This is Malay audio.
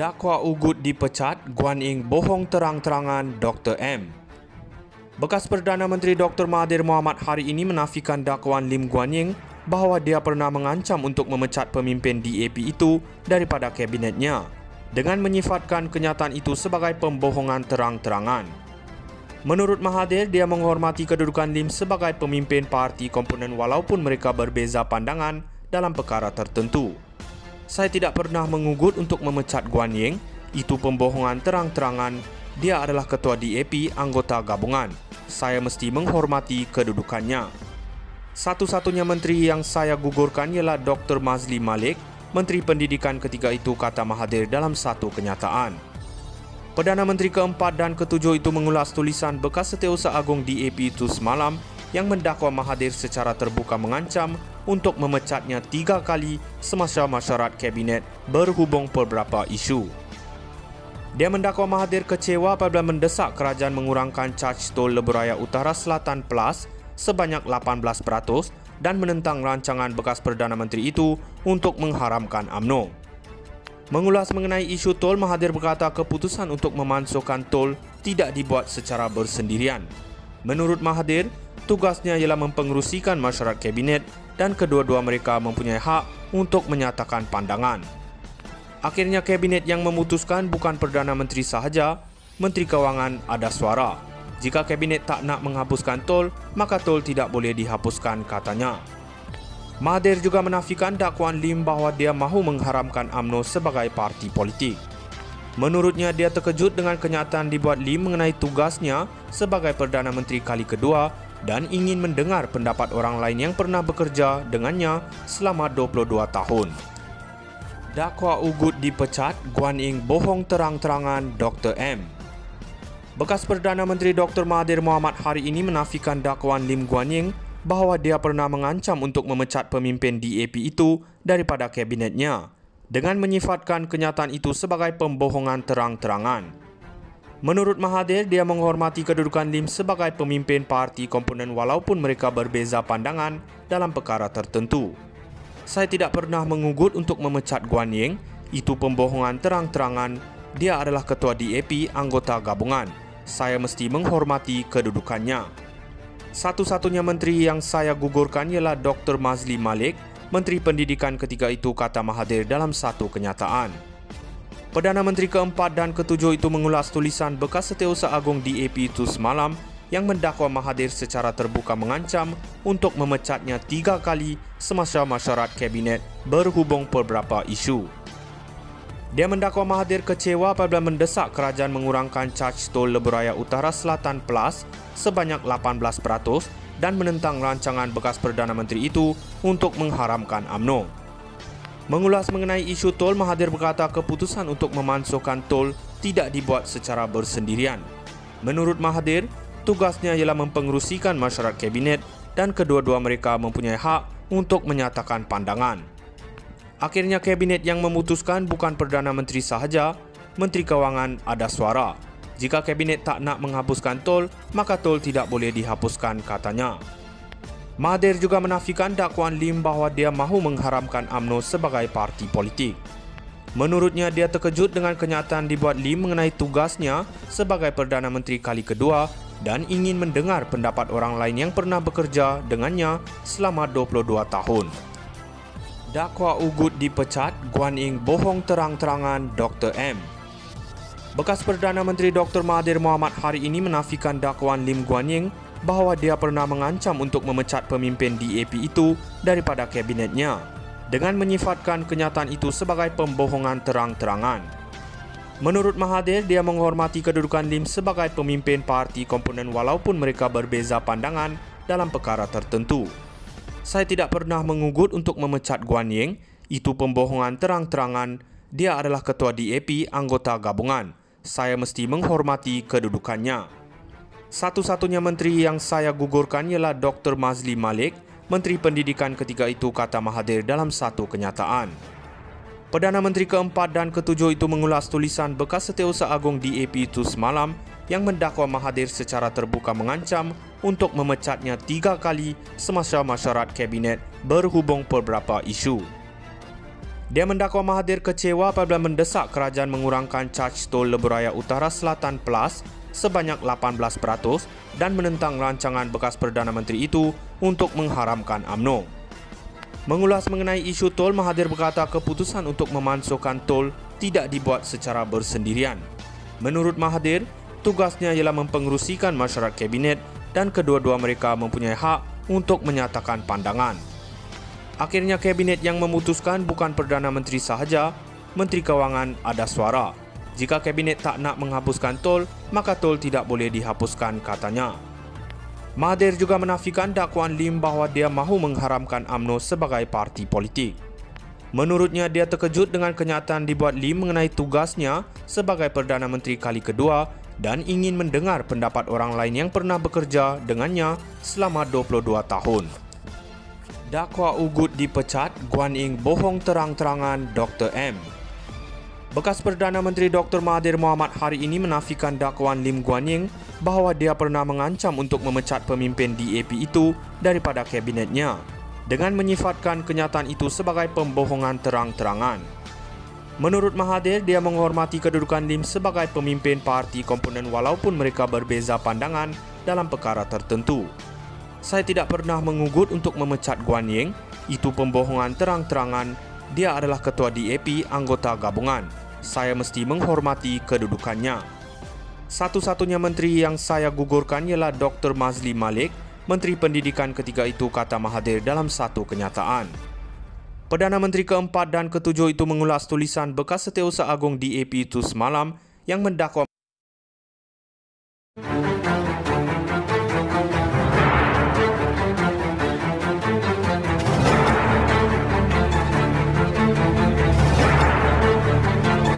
Dakwa Ugut dipecat, Guan Eng bohong terang-terangan Dr. M. Bekas Perdana Menteri Dr. Mahathir Mohamad hari ini menafikan dakwaan Lim Guan Eng bahawa dia pernah mengancam untuk memecat pemimpin DAP itu daripada kabinetnya dengan menyifatkan kenyataan itu sebagai pembohongan terang-terangan. Menurut Mahathir, dia menghormati kedudukan Lim sebagai pemimpin parti komponen walaupun mereka berbeza pandangan dalam perkara tertentu. Saya tidak pernah mengugut untuk memecat Guan Eng, itu pembohongan terang-terangan. Dia adalah ketua DAP anggota gabungan. Saya mesti menghormati kedudukannya. Satu-satunya menteri yang saya gugurkan ialah Dr. Mazli Malik, Menteri Pendidikan ketika itu, kata Mahathir dalam satu kenyataan. Perdana Menteri keempat dan ketujuh itu mengulas tulisan bekas Setiausaha Agung DAP itu semalam yang mendakwa Mahathir secara terbuka mengancam untuk memecatnya 3 kali semasa mesyuarat kabinet berhubung beberapa isu. Dia mendakwa Mahathir kecewa apabila mendesak kerajaan mengurangkan caj tol Lebuh Raya Utara Selatan Plus sebanyak 18% dan menentang rancangan bekas Perdana Menteri itu untuk mengharamkan UMNO. Mengulas mengenai isu tol, Mahathir berkata keputusan untuk memansuhkan tol tidak dibuat secara bersendirian. Menurut Mahathir, tugasnya ialah mempengerusikan mesyuarat kabinet dan kedua-dua mereka mempunyai hak untuk menyatakan pandangan. Akhirnya kabinet yang memutuskan, bukan Perdana Menteri sahaja, Menteri Kewangan ada suara. Jika kabinet tak nak menghapuskan tol, maka tol tidak boleh dihapuskan, katanya. Mahathir juga menafikan dakwaan Lim bahawa dia mahu mengharamkan UMNO sebagai parti politik. Menurutnya, dia terkejut dengan kenyataan dibuat Lim mengenai tugasnya sebagai Perdana Menteri kali kedua dan ingin mendengar pendapat orang lain yang pernah bekerja dengannya selama 22 tahun. Dakwa Ugut dipecat, Guan Eng bohong terang-terangan Dr. M. Bekas Perdana Menteri Dr. Mahathir Mohamad hari ini menafikan dakwaan Lim Guan Eng bahawa dia pernah mengancam untuk memecat pemimpin DAP itu daripada kabinetnya dengan menyifatkan kenyataan itu sebagai pembohongan terang-terangan. Menurut Mahathir, dia menghormati kedudukan Lim sebagai pemimpin parti komponen walaupun mereka berbeza pandangan dalam perkara tertentu. Saya tidak pernah mengugut untuk memecat Guan Eng, itu pembohongan terang-terangan. Dia adalah ketua DAP anggota gabungan. Saya mesti menghormati kedudukannya. Satu-satunya menteri yang saya gugurkan ialah Dr. Mazli Malik, Menteri Pendidikan ketika itu, kata Mahathir dalam satu kenyataan. Perdana Menteri keempat dan ketujuh itu mengulas tulisan bekas Setiausaha Agung DAP itu semalam yang mendakwa Mahathir secara terbuka mengancam untuk memecatnya 3 kali semasa mesyuarat kabinet berhubung beberapa isu. Dia mendakwa Mahathir kecewa apabila mendesak kerajaan mengurangkan caj tol Lebuh Raya Utara Selatan Plus sebanyak 18% dan menentang rancangan bekas Perdana Menteri itu untuk mengharamkan UMNO. Mengulas mengenai isu tol, Mahathir berkata keputusan untuk memansuhkan tol tidak dibuat secara bersendirian. Menurut Mahathir, tugasnya ialah mempengerusikan mesyuarat kabinet dan kedua-dua mereka mempunyai hak untuk menyatakan pandangan. Akhirnya kabinet yang memutuskan, bukan Perdana Menteri sahaja, Menteri Kewangan ada suara. Jika kabinet tak nak menghapuskan tol, maka tol tidak boleh dihapuskan, katanya. Mahathir juga menafikan dakwaan Lim bahawa dia mahu mengharamkan UMNO sebagai parti politik. Menurutnya, dia terkejut dengan kenyataan dibuat Lim mengenai tugasnya sebagai Perdana Menteri kali kedua dan ingin mendengar pendapat orang lain yang pernah bekerja dengannya selama 22 tahun. Dakwa Ugut dipecat, Guan Eng bohong terang-terangan Dr. M. Bekas Perdana Menteri Dr. Mahathir Mohamad hari ini menafikan dakwaan Lim Guan Eng bahawa dia pernah mengancam untuk memecat pemimpin DAP itu daripada kabinetnya dengan menyifatkan kenyataan itu sebagai pembohongan terang-terangan. Menurut Mahathir, dia menghormati kedudukan Lim sebagai pemimpin parti komponen walaupun mereka berbeza pandangan dalam perkara tertentu. Saya tidak pernah mengugut untuk memecat Guan Eng, itu pembohongan terang-terangan. Dia adalah ketua DAP anggota gabungan. Saya mesti menghormati kedudukannya. Satu-satunya menteri yang saya gugurkan ialah Dr. Mazli Malik, Menteri Pendidikan ketika itu, kata Mahathir dalam satu kenyataan. Perdana Menteri keempat dan ketujuh itu mengulas tulisan bekas Setiausaha Agung DAP itu semalam yang mendakwa Mahathir secara terbuka mengancam untuk memecatnya 3 kali semasa mesyuarat kabinet berhubung beberapa isu. Dia mendakwa Mahathir kecewa apabila mendesak kerajaan mengurangkan caj tol Lebuh Raya Utara Selatan Plus sebanyak 18% dan menentang rancangan bekas Perdana Menteri itu untuk mengharamkan UMNO. Mengulas mengenai isu tol, Mahathir berkata keputusan untuk memansuhkan tol tidak dibuat secara bersendirian. Menurut Mahathir, tugasnya ialah mempengerusikan mesyuarat kabinet dan kedua-dua mereka mempunyai hak untuk menyatakan pandangan. Akhirnya kabinet yang memutuskan, bukan Perdana Menteri sahaja, Menteri Kewangan ada suara. Jika kabinet tak nak menghapuskan tol, maka tol tidak boleh dihapuskan, katanya. Mahathir juga menafikan dakwaan Lim bahawa dia mahu mengharamkan UMNO sebagai parti politik. Menurutnya, dia terkejut dengan kenyataan dibuat Lim mengenai tugasnya sebagai Perdana Menteri kali kedua dan ingin mendengar pendapat orang lain yang pernah bekerja dengannya selama 22 tahun. Dakwa Ugut dipecat, Guan Eng bohong terang-terangan Dr. M. Bekas Perdana Menteri Dr. Mahathir Mohamad hari ini menafikan dakwaan Lim Guan Eng bahawa dia pernah mengancam untuk memecat pemimpin DAP itu daripada kabinetnya dengan menyifatkan kenyataan itu sebagai pembohongan terang-terangan. Menurut Mahathir, dia menghormati kedudukan Lim sebagai pemimpin parti komponen walaupun mereka berbeza pandangan dalam perkara tertentu. Saya tidak pernah mengugut untuk memecat Guan Eng, itu pembohongan terang-terangan. Dia adalah ketua DAP anggota gabungan. Saya mesti menghormati kedudukannya. Satu-satunya menteri yang saya gugurkan ialah Dr. Mazli Malik, Menteri Pendidikan ketika itu, kata Mahathir dalam satu kenyataan. Perdana Menteri keempat dan ketujuh itu mengulas tulisan bekas Setiausaha Agung DAP itu semalam yang mendakwa